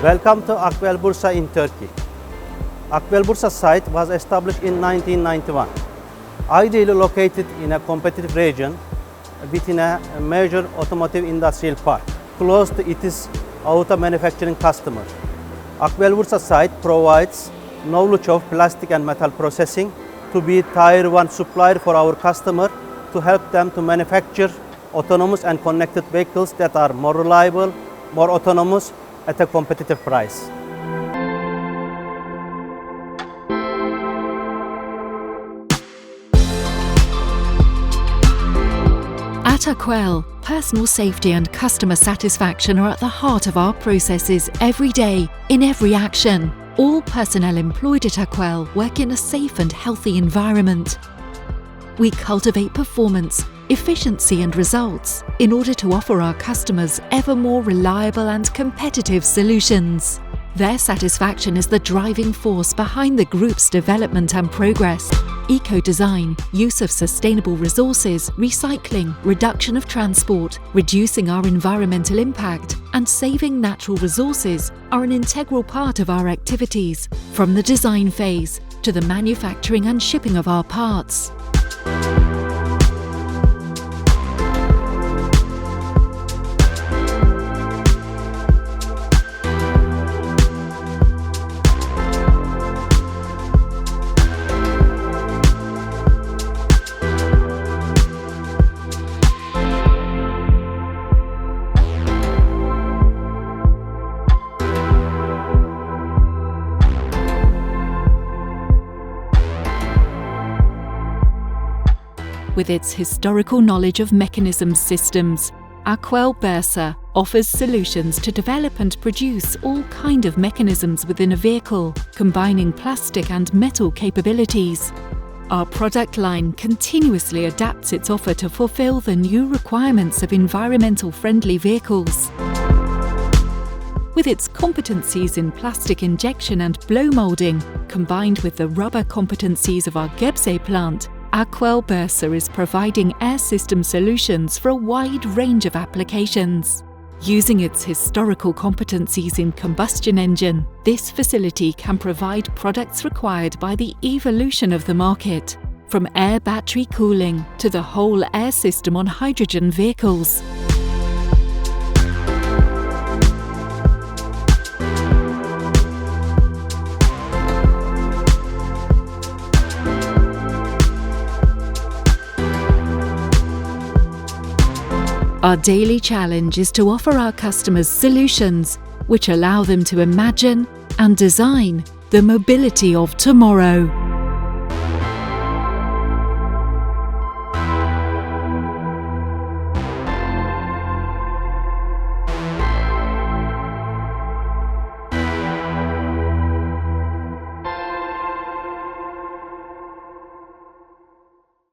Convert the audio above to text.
Welcome to AKWEL Bursa in Turkey. AKWEL Bursa site was established in 1991. Ideally located in a competitive region within a major automotive industrial park, close to its auto manufacturing customers. AKWEL Bursa site provides knowledge of plastic and metal processing to be Tier 1 supplier for our customer to help them to manufacture autonomous and connected vehicles that are more reliable, more autonomous at a competitive price. At AKWEL, personal safety and customer satisfaction are at the heart of our processes every day, in every action. All personnel employed at AKWEL work in a safe and healthy environment. We cultivate performance, efficiency and results in order to offer our customers ever more reliable and competitive solutions. Their satisfaction is the driving force behind the group's development and progress. Eco-design, use of sustainable resources, recycling, reduction of transport, reducing our environmental impact, and saving natural resources are an integral part of our activities, from the design phase to the manufacturing and shipping of our parts. With its historical knowledge of mechanism systems, AKWEL Bursa offers solutions to develop and produce all kinds of mechanisms within a vehicle, combining plastic and metal capabilities. Our product line continuously adapts its offer to fulfill the new requirements of environmental-friendly vehicles. With its competencies in plastic injection and blow molding, combined with the rubber competencies of our Gebze plant, AKWEL Bursa is providing air system solutions for a wide range of applications. Using its historical competencies in combustion engine, this facility can provide products required by the evolution of the market, from air battery cooling to the whole air system on hydrogen vehicles. Our daily challenge is to offer our customers solutions which allow them to imagine and design the mobility of tomorrow.